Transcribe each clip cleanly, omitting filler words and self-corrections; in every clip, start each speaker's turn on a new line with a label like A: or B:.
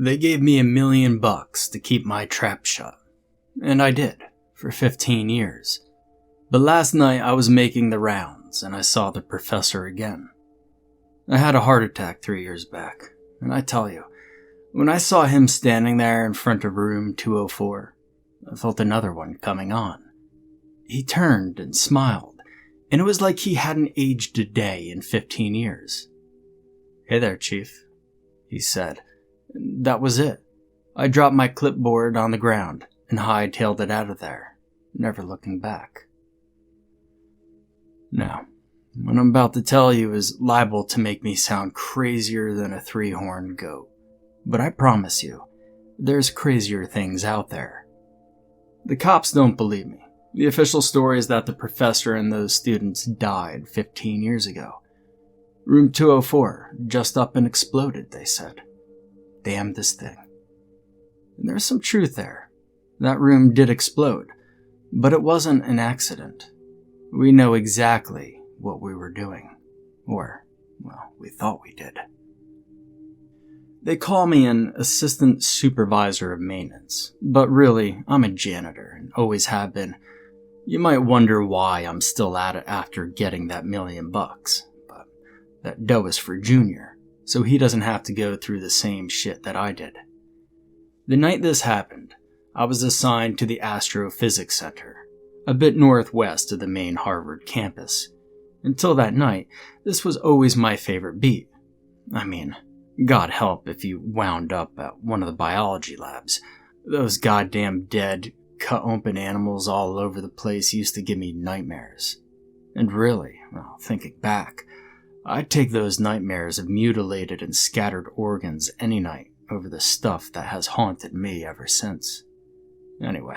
A: They gave me $1,000,000 to keep my trap shut. And I did, for 15 years. But last night I was making the rounds and I saw the professor again. I had a heart attack 3 years back, and I tell you, when I saw him standing there in front of room 204, I felt another one coming on. He turned and smiled, and it was like he hadn't aged a day in 15 years. "Hey there, Chief," he said. That was it. I dropped my clipboard on the ground and hightailed it out of there, never looking back. Now, what I'm about to tell you is liable to make me sound crazier than a three-horned goat, but I promise you, there's crazier things out there. The cops don't believe me. The official story is that the professor and those students died 15 years ago. Room 204 just up and exploded, they said. Damn this thing. And there's some truth there. That room did explode, but it wasn't an accident. We know exactly what we were doing. Or, well, we thought we did. They call me an assistant supervisor of maintenance, but really, I'm a janitor and always have been. You might wonder why I'm still at it after getting that $1,000,000, but that dough is for Junior, so he doesn't have to go through the same shit that I did. The night this happened, I was assigned to the Astrophysics Center, a bit northwest of the main Harvard campus. Until that night, this was always my favorite beat. I mean, God help if you wound up at one of the biology labs. Those goddamn dead, cut open animals all over the place used to give me nightmares. And really, well, thinking back, I'd take those nightmares of mutilated and scattered organs any night over the stuff that has haunted me ever since. Anyway,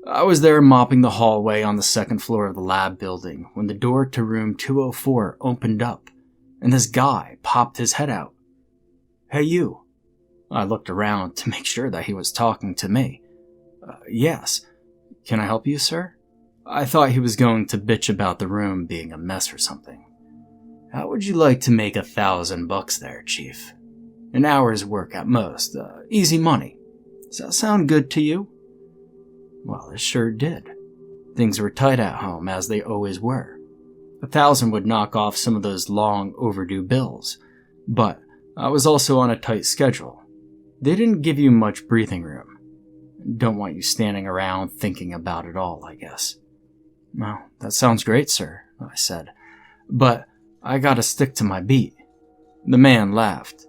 A: I was there mopping the hallway on the second floor of the lab building when the door to room 204 opened up, and this guy popped his head out. "Hey, you." I looked around to make sure that he was talking to me. Yes. "Can I help you, sir?" I thought he was going to bitch about the room being a mess or something. "How would you like to make $1,000 there, Chief? An hour's work at most. Easy money. Does that sound good to you?" Well, it sure did. Things were tight at home, as they always were. 1,000 would knock off some of those long overdue bills. But I was also on a tight schedule. They didn't give you much breathing room. Don't want you standing around thinking about it all, I guess. "Well, that sounds great, sir," I said. "But I gotta stick to my beat." The man laughed.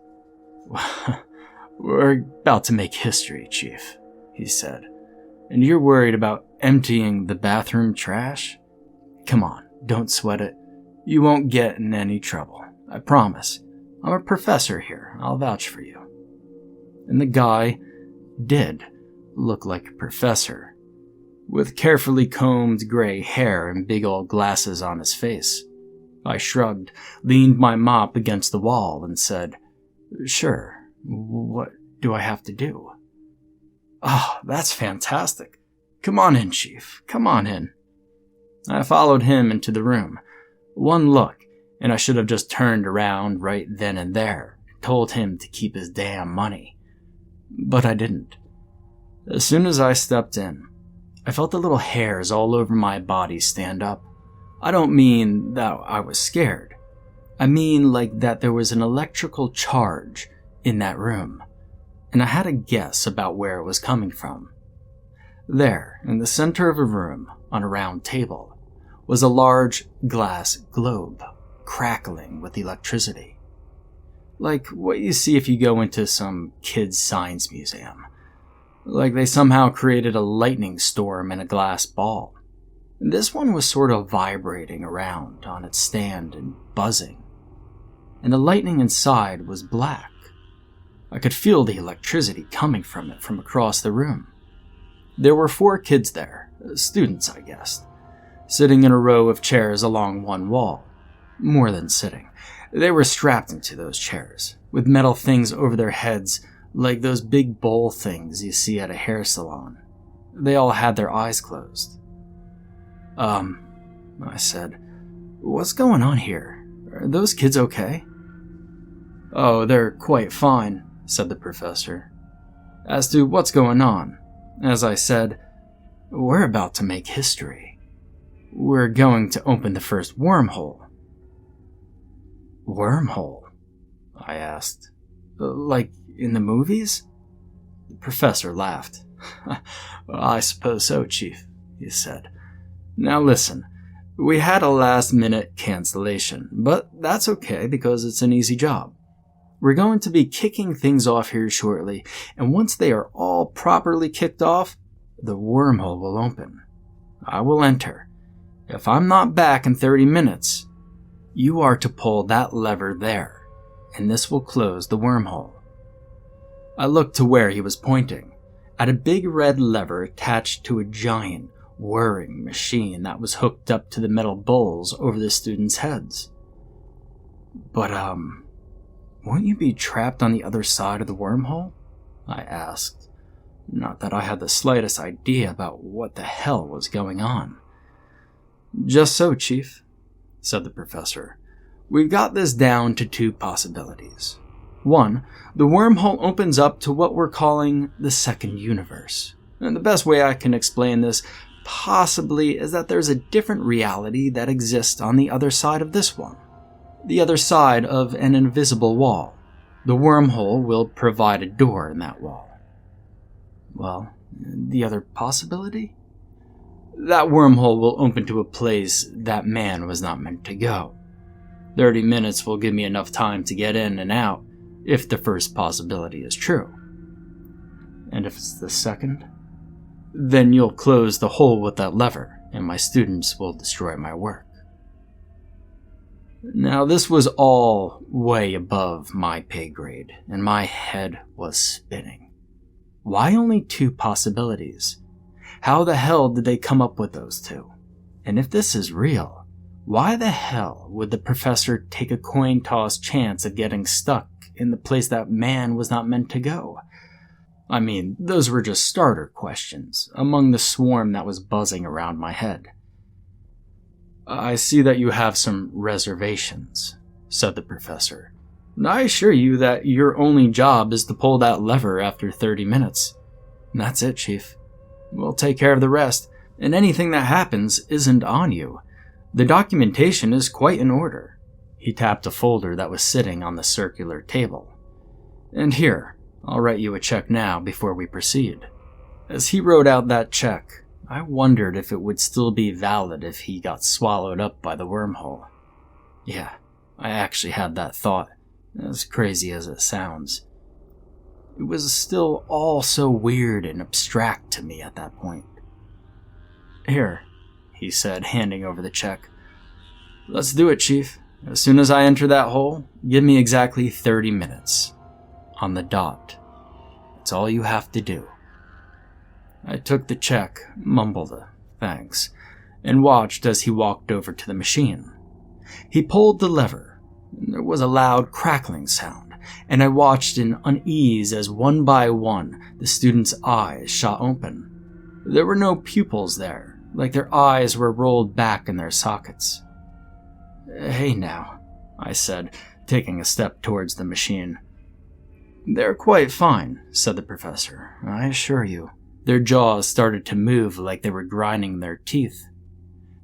A: "We're about to make history, Chief," he said. "And you're worried about emptying the bathroom trash? Come on, don't sweat it. You won't get in any trouble. I promise. I'm a professor here. I'll vouch for you." And the guy did look like a professor, with carefully combed gray hair and big old glasses on his face. I shrugged, leaned my mop against the wall, and said, "Sure, what do I have to do?" "Oh, that's fantastic. Come on in, Chief. Come on in." I followed him into the room. One look, and I should have just turned around right then and there and told him to keep his damn money. But I didn't. As soon as I stepped in, I felt the little hairs all over my body stand up. I don't mean that I was scared. I mean like that there was an electrical charge in that room, and I had a guess about where it was coming from. There, in the center of a room, on a round table, was a large glass globe, crackling with electricity. Like what you see if you go into some kid's science museum. Like they somehow created a lightning storm in a glass ball. This one was sort of vibrating around on its stand and buzzing. And the lightning inside was black. I could feel the electricity coming from it from across the room. There were 4 kids there, students I guessed, sitting in a row of chairs along one wall. More than sitting. They were strapped into those chairs, with metal things over their heads like those big bowl things you see at a hair salon. They all had their eyes closed. I said, "What's going on here? Are those kids okay?" "Oh, they're quite fine. said the professor. As to what's going on, as I said, we're about to make history. We're going to open the first wormhole. Wormhole? I asked. Like in the movies? The professor laughed. Well, I suppose so, Chief, he said. Now listen, we had a last-minute cancellation, but that's okay because it's an easy job. We're going to be kicking things off here shortly, and once they are all properly kicked off, the wormhole will open. I will enter. If I'm not back in 30 minutes, you are to pull that lever there, and this will close the wormhole. I looked to where he was pointing, at a big red lever attached to a giant, whirring machine that was hooked up to the metal bowls over the students' heads. But, won't you be trapped on the other side of the wormhole? I asked. Not that I had the slightest idea about what the hell was going on. Just so, Chief, said the professor. We've got this down to two possibilities. One, the wormhole opens up to what we're calling the second universe. And the best way I can explain this possibly is that there's a different reality that exists on the other side of this one. The other side of an invisible wall. The wormhole will provide a door in that wall. Well, the other possibility? That wormhole will open to a place that man was not meant to go. 30 minutes will give me enough time to get in and out, if the first possibility is true. And if it's the second? Then you'll close the hole with that lever, and my students will destroy my work. Now, this was all way above my pay grade, and my head was spinning. Why only two possibilities? How the hell did they come up with those two? And if this is real, why the hell would the professor take a coin toss chance of getting stuck in the place that man was not meant to go? I mean, those were just starter questions among the swarm that was buzzing around my head. I see that you have some reservations, said the professor. I assure you that your only job is to pull that lever after 30 minutes. That's it, Chief. We'll take care of the rest, and anything that happens isn't on you. The documentation is quite in order. He tapped a folder that was sitting on the circular table. And here, I'll write you a check now before we proceed. As he wrote out that check, I wondered if it would still be valid if he got swallowed up by the wormhole. Yeah, I actually had that thought, as crazy as it sounds. It was still all so weird and abstract to me at that point. Here, he said, handing over the check. Let's do it, Chief. As soon as I enter that hole, give me exactly 30 minutes. On the dot. That's all you have to do. I took the check, mumbled a thanks, and watched as he walked over to the machine. He pulled the lever. There was a loud crackling sound, and I watched in unease as one by one the students' eyes shot open. There were no pupils there, like their eyes were rolled back in their sockets. Hey now, I said, taking a step towards the machine. They're quite fine, said the professor, I assure you. Their jaws started to move like they were grinding their teeth.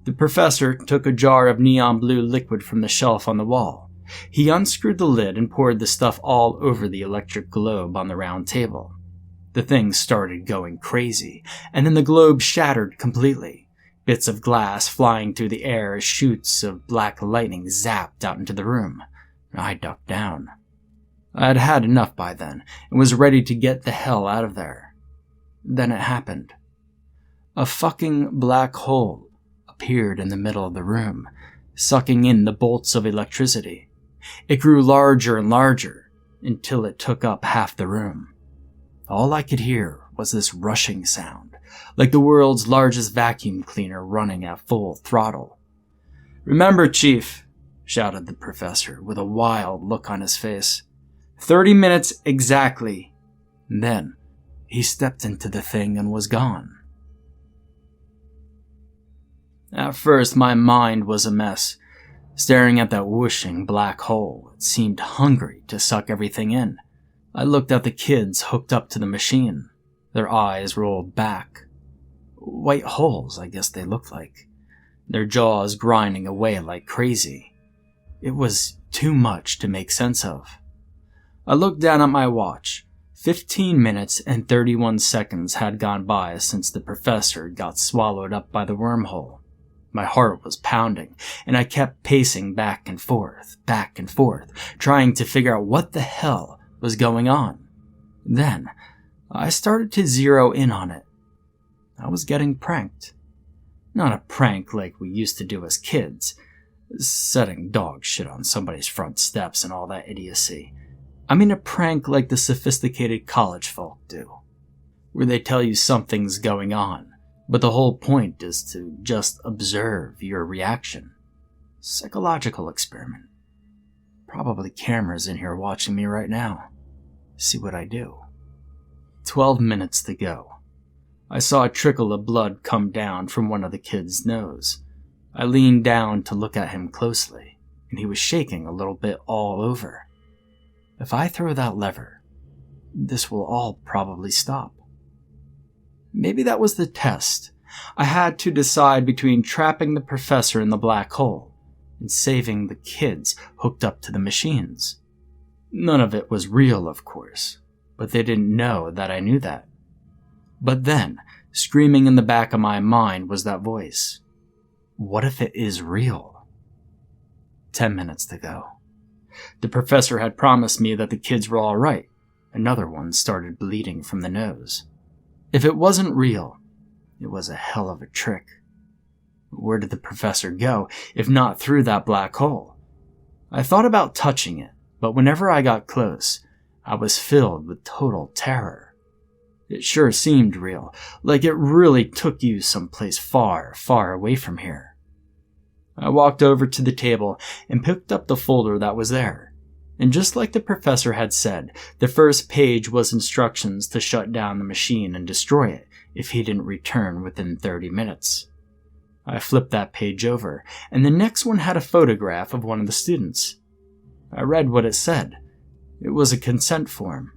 A: The professor took a jar of neon blue liquid from the shelf on the wall. He unscrewed the lid and poured the stuff all over the electric globe on the round table. The thing started going crazy, and then the globe shattered completely. Bits of glass flying through the air as shoots of black lightning zapped out into the room. I ducked down. I had had enough by then, and was ready to get the hell out of there. Then it happened. A fucking black hole appeared in the middle of the room, sucking in the bolts of electricity. It grew larger and larger, until it took up half the room. All I could hear was this rushing sound, like the world's largest vacuum cleaner running at full throttle. Remember, Chief, shouted the professor with a wild look on his face. 30 minutes exactly. And then he stepped into the thing and was gone. At first, my mind was a mess. Staring at that whooshing black hole, it seemed hungry to suck everything in. I looked at the kids hooked up to the machine, their eyes rolled back. White holes, I guess they looked like. Their jaws grinding away like crazy. It was too much to make sense of. I looked down at my watch. 15 minutes and 31 seconds had gone by since the professor got swallowed up by the wormhole. My heart was pounding, and I kept pacing back and forth, trying to figure out what the hell was going on. Then, I started to zero in on it. I was getting pranked. Not a prank like we used to do as kids, setting dog shit on somebody's front steps and all that idiocy. I mean a prank like the sophisticated college folk do, where they tell you something's going on, but the whole point is to just observe your reaction. Psychological experiment. Probably cameras in here watching me right now. See what I do. 12 minutes to go. I saw a trickle of blood come down from one of the kids' nose. I leaned down to look at him closely, and he was shaking a little bit all over. If I throw that lever, this will all probably stop. Maybe that was the test. I had to decide between trapping the professor in the black hole and saving the kids hooked up to the machines. None of it was real, of course, but they didn't know that I knew that. But then, screaming in the back of my mind was that voice. What if it is real? 10 minutes to go. The professor had promised me that the kids were all right. Another one started bleeding from the nose. If it wasn't real, it was a hell of a trick. Where did the professor go, if not through that black hole? I thought about touching it, but whenever I got close, I was filled with total terror. It sure seemed real, like it really took you someplace far, far away from here. I walked over to the table and picked up the folder that was there. And just like the professor had said, the first page was instructions to shut down the machine and destroy it if he didn't return within 30 minutes. I flipped that page over, and the next one had a photograph of one of the students. I read what it said. It was a consent form.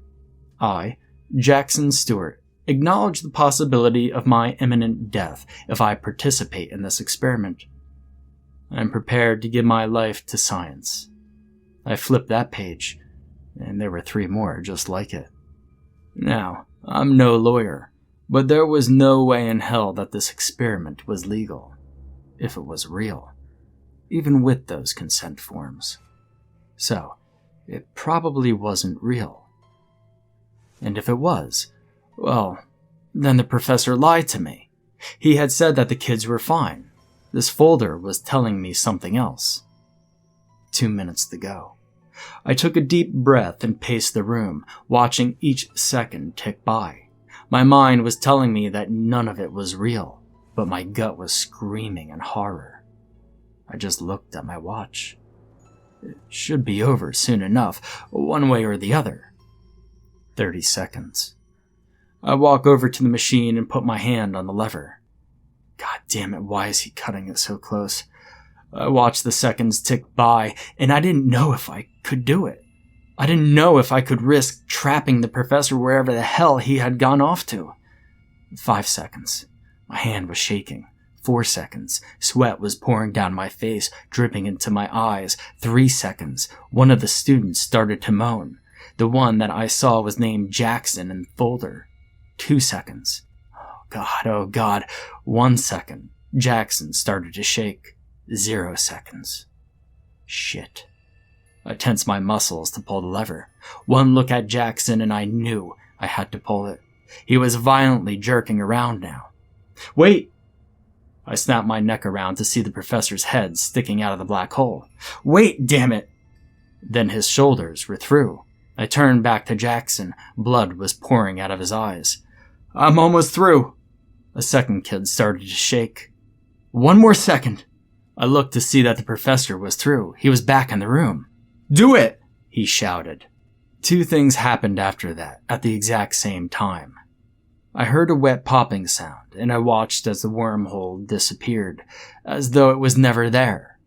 A: I, Jackson Stewart, acknowledge the possibility of my imminent death if I participate in this experiment. I am prepared to give my life to science. I flipped that page, and there were 3 more just like it. Now, I'm no lawyer, but there was no way in hell that this experiment was legal, if it was real, even with those consent forms. So, it probably wasn't real. And if it was, well, then the professor lied to me. He had said that the kids were fine. This folder was telling me something else. 2 minutes to go. I took a deep breath and paced the room, watching each second tick by. My mind was telling me that none of it was real, but my gut was screaming in horror. I just looked at my watch. It should be over soon enough, one way or the other. 30 seconds. I walk over to the machine and put my hand on the lever. God damn it, why is he cutting it so close? I watched the seconds tick by, and I didn't know if I could do it. I didn't know if I could risk trapping the professor wherever the hell he had gone off to. 5 seconds. My hand was shaking. 4 seconds. Sweat was pouring down my face, dripping into my eyes. 3 seconds. One of the students started to moan. The one that I saw was named Jackson in the folder. 2 seconds. Oh God. 1 second. Jackson started to shake. 0 seconds. Shit. I tensed my muscles to pull the lever. One look at Jackson and I knew I had to pull it. He was violently jerking around now. Wait! I snapped my neck around to see the professor's head sticking out of the black hole. Wait, damn it! Then his shoulders were through. I turned back to Jackson. Blood was pouring out of his eyes. I'm almost through. A second kid started to shake. 1 more second. I looked to see that the professor was through. He was back in the room. Do it! He shouted. 2 things happened after that, at the exact same time. I heard a wet popping sound, and I watched as the wormhole disappeared, as though it was never there.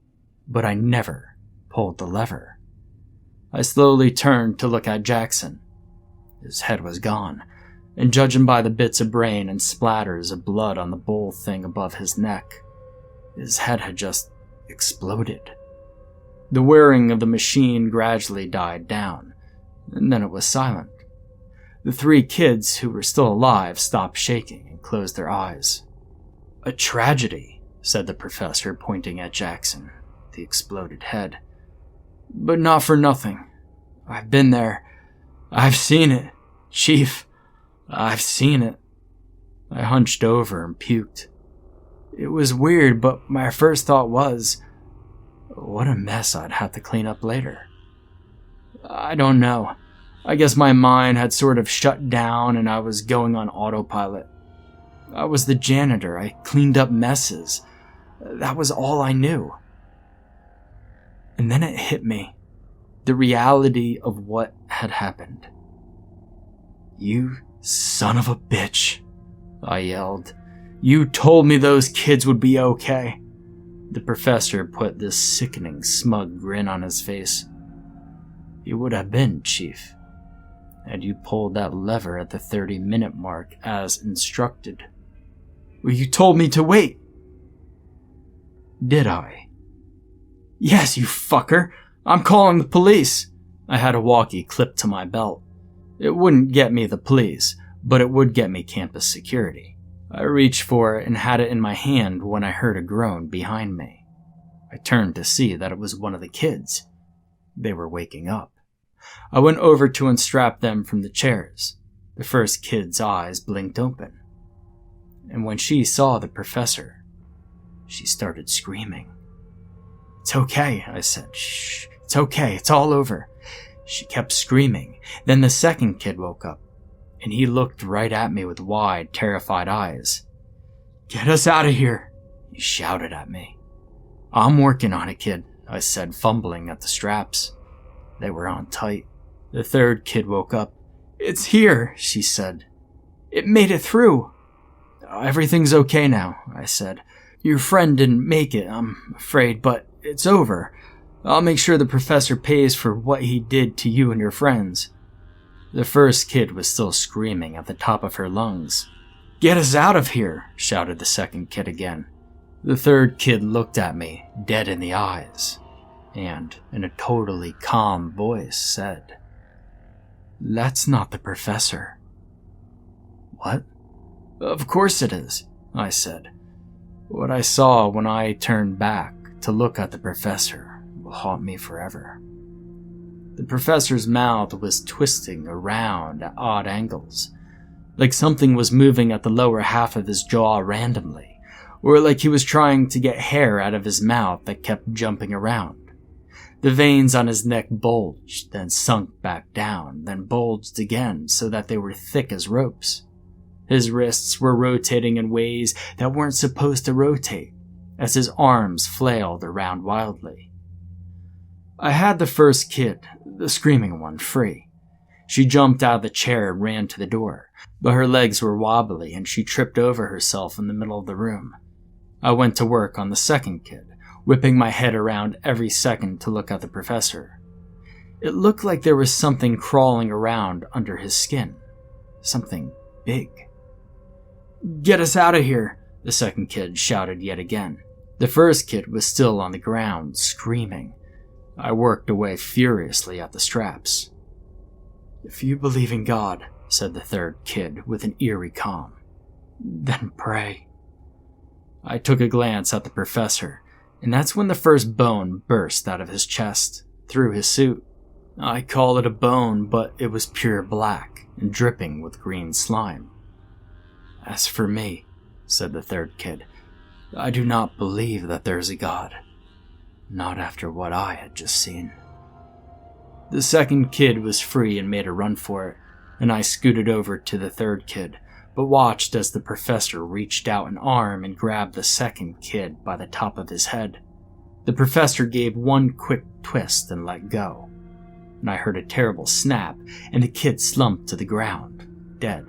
A: But I never pulled the lever. I slowly turned to look at Jackson. His head was gone, and judging by the bits of brain and splatters of blood on the bowl thing above his neck, his head had just exploded. The whirring of the machine gradually died down, and then it was silent. The 3 kids who were still alive stopped shaking and closed their eyes. "A tragedy," said the professor, pointing at Jackson, the exploded head. "But not for nothing. I've been there. I've seen it. Chief, I've seen it." I hunched over and puked. It was weird, but my first thought was, what a mess I'd have to clean up later. I don't know. I guess my mind had sort of shut down and I was going on autopilot. I was the janitor. I cleaned up messes. That was all I knew. And then it hit me. The reality of what had happened. "You son of a bitch," I yelled. "You told me those kids would be okay." The professor put this sickening, smug grin on his face. "You would have been, Chief, had you pulled that lever at the 30-minute mark as instructed." "Well, you told me to wait." "Did I?" "Yes, you fucker. I'm calling the police." I had a walkie clipped to my belt. It wouldn't get me the police, but it would get me campus security. I reached for it and had it in my hand when I heard a groan behind me. I turned to see that it was one of the kids. They were waking up. I went over to unstrap them from the chairs. The first kid's eyes blinked open. And when she saw the professor, she started screaming. "It's okay," I said. "Shh, it's okay, it's all over." She kept screaming. Then the second kid woke up, and he looked right at me with wide, terrified eyes. "Get us out of here," he shouted at me. "I'm working on it, kid," I said, fumbling at the straps. They were on tight. The third kid woke up. "It's here," she said. "It made it through." "Everything's okay now," I said. "Your friend didn't make it, I'm afraid, but it's over. I'll make sure the professor pays for what he did to you and your friends." The first kid was still screaming at the top of her lungs. "Get us out of here," shouted the second kid again. The third kid looked at me, dead in the eyes, and in a totally calm voice said, "That's not the professor." "What?" "Of course it is," I said. "What I saw when I turned back to look at the professor will haunt me forever." The professor's mouth was twisting around at odd angles, like something was moving at the lower half of his jaw randomly, or like he was trying to get hair out of his mouth that kept jumping around. The veins on his neck bulged, then sunk back down, then bulged again so that they were thick as ropes. His wrists were rotating in ways that weren't supposed to rotate, as his arms flailed around wildly. I had the first kid, the screaming one, free. She jumped out of the chair and ran to the door, but her legs were wobbly and she tripped over herself in the middle of the room. I went to work on the second kid, whipping my head around every second to look at the professor. It looked like there was something crawling around under his skin. Something big. "Get us out of here," the second kid shouted yet again. The first kid was still on the ground, screaming. I worked away furiously at the straps. "If you believe in God," said the third kid with an eerie calm, "then pray." I took a glance at the professor, and that's when the first bone burst out of his chest, through his suit. I call it a bone, but it was pure black and dripping with green slime. "As for me," said the third kid, "I do not believe that there is a God. Not after what I had just seen." The second kid was free and made a run for it, and I scooted over to the third kid, but watched as the professor reached out an arm and grabbed the second kid by the top of his head. The professor gave one quick twist and let go, and I heard a terrible snap, and the kid slumped to the ground, dead.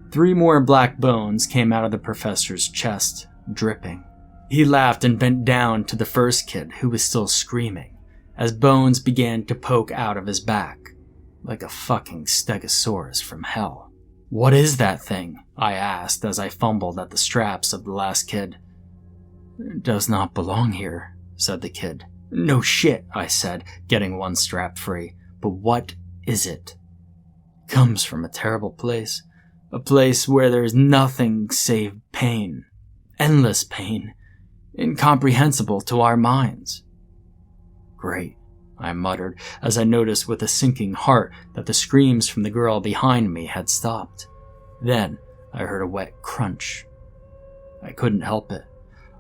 A: 3 more black bones came out of the professor's chest, dripping. He laughed and bent down to the first kid, who was still screaming, as bones began to poke out of his back. like a fucking stegosaurus from hell. "What is that thing?" I asked as I fumbled at the straps of the last kid. "It does not belong here," said the kid. "No shit," I said, getting one strap free. "But what is it?" "Comes from a terrible place. A place where there's nothing save pain. Endless pain. Incomprehensible to our minds." "Great," I muttered as I noticed with a sinking heart that the screams from the girl behind me had stopped. Then I heard a wet crunch. I couldn't help it.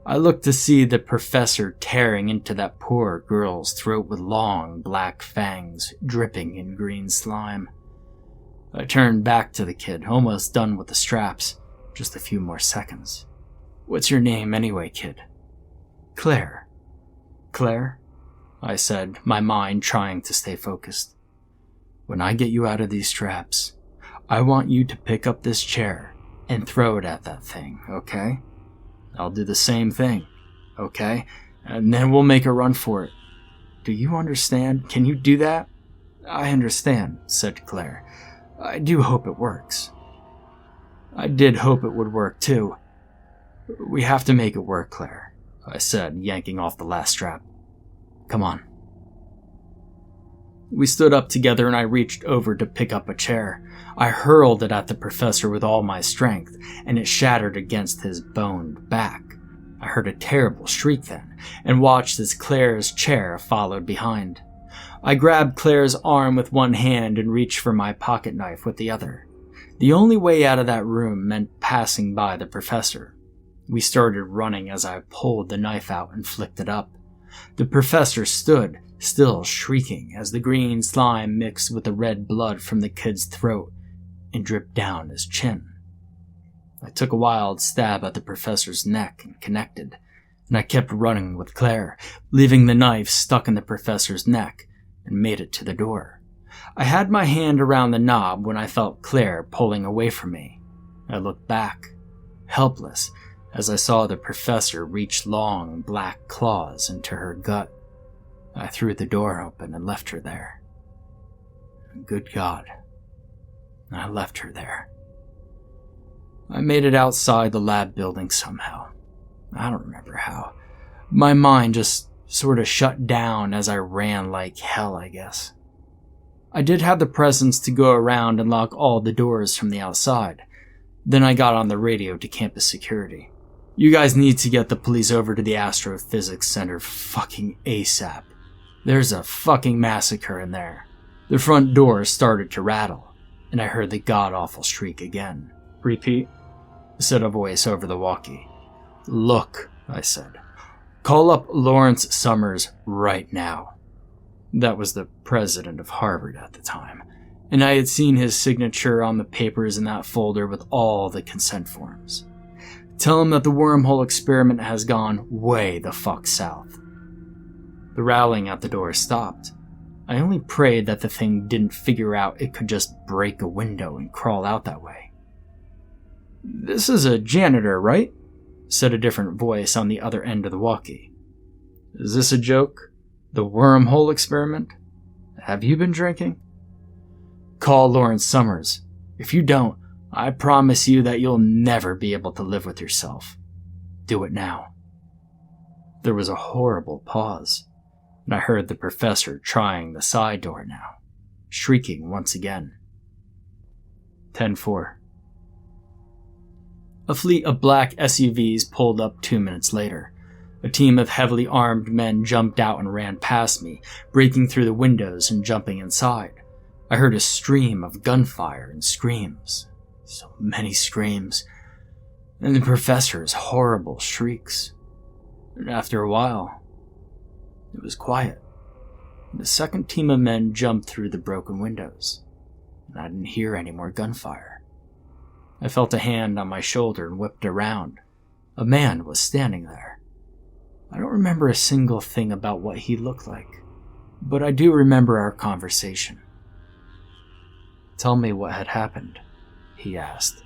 A: I looked to see the professor tearing into that poor girl's throat with long black fangs dripping in green slime. I turned back to the kid, almost done with the straps. Just a few more seconds. "What's your name anyway, kid?" "Claire." "Claire?" I said, my mind trying to stay focused. "When I get you out of these straps, I want you to pick up this chair and throw it at that thing, okay? I'll do the same thing, okay? And then we'll make a run for it. Do you understand? Can you do that?" "I understand," said Claire. "I do hope it works." I did hope it would work too. "We have to make it work, Claire," I said, yanking off the last strap. "Come on." We stood up together and I reached over to pick up a chair. I hurled it at the professor with all my strength, and it shattered against his boned back. I heard a terrible shriek then, and watched as Claire's chair followed behind. I grabbed Claire's arm with one hand and reached for my pocket knife with the other. The only way out of that room meant passing by the professor. We started running as I pulled the knife out and flicked it up. The professor stood, still shrieking, as the green slime mixed with the red blood from the kid's throat and dripped down his chin. I took a wild stab at the professor's neck and connected, and I kept running with Claire, leaving the knife stuck in the professor's neck, and made it to the door. I had my hand around the knob when I felt Claire pulling away from me. I looked back, helpless, as I saw the professor reach long black claws into her gut. I threw the door open and left her there. Good God, I left her there. I made it outside the lab building somehow. I don't remember how. My mind just sort of shut down as I ran like hell, I guess. I did have the presence to go around and lock all the doors from the outside. Then I got on the radio to campus security. "You guys need to get the police over to the Astrophysics Center fucking ASAP. There's a fucking massacre in there." The front door started to rattle, and I heard the god-awful shriek again. "Repeat," said a voice over the walkie. "Look," I said. "Call up Lawrence Summers right now." That was the president of Harvard at the time, and I had seen his signature on the papers in that folder with all the consent forms. "Tell him that the wormhole experiment has gone way the fuck south." The rattling at the door stopped. I only prayed that the thing didn't figure out it could just break a window and crawl out that way. "This is a janitor, right?" said a different voice on the other end of the walkie. "Is this a joke? The wormhole experiment? Have you been drinking?" "Call Lawrence Summers. If you don't, I promise you that you'll never be able to live with yourself. Do it now." There was a horrible pause, and I heard the professor trying the side door now, shrieking once again. 10-4. A fleet of black SUVs pulled up 2 minutes later. A team of heavily armed men jumped out and ran past me, breaking through the windows and jumping inside. I heard a stream of gunfire and screams. So many screams. And the professor's horrible shrieks. And after a while, it was quiet. The second team of men jumped through the broken windows, and I didn't hear any more gunfire. I felt a hand on my shoulder and whipped around. A man was standing there. I don't remember a single thing about what he looked like, but I do remember our conversation. "Tell me what had happened," he asked.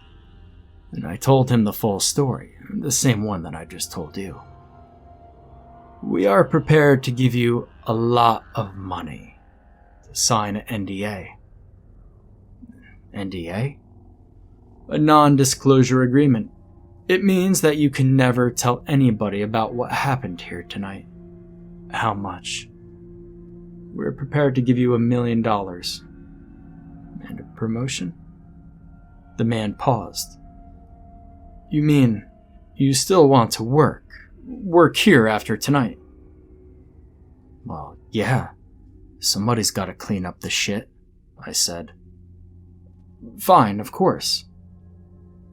A: And I told him the full story, the same one that I just told you. "We are prepared to give you a lot of money to sign an NDA," NDA? A non-disclosure agreement. It means that you can never tell anybody about what happened here tonight. How much? We're prepared to give you $1 million. And a promotion? The man paused. You mean you still want to work? Work here after tonight? Well, yeah. Somebody's got to clean up the shit, I said. Fine, of course.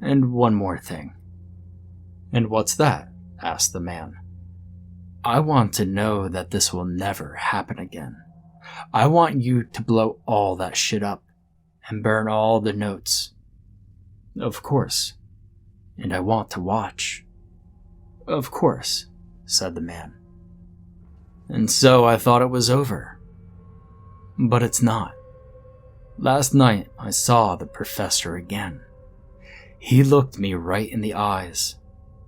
A: And one more thing. And what's that? Asked the man. I want to know that this will never happen again. I want you to blow all that shit up and burn all the notes. Of course. And I want to watch. Of course, said the man. And so I thought it was over. But it's not. Last night I saw the professor again. He looked me right in the eyes,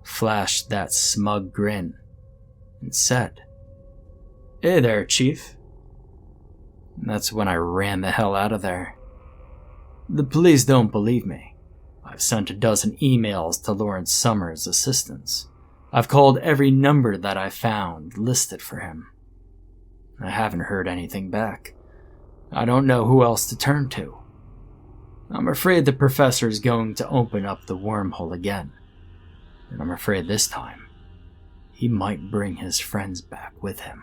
A: flashed that smug grin, and said, Hey there, Chief. And that's when I ran the hell out of there. The police don't believe me. I've sent a dozen emails to Lawrence Summers' assistants. I've called every number that I found listed for him. I haven't heard anything back. I don't know who else to turn to. I'm afraid the professor's going to open up the wormhole again. And I'm afraid this time, he might bring his friends back with him.